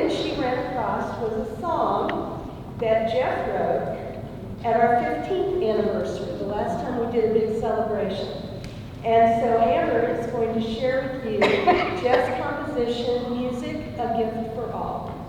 then she ran across was a song that Jeff wrote at our 15th anniversary, the last time we did a big celebration. And so Amber is going to share with you Jeff's composition, Music, A Gift for All.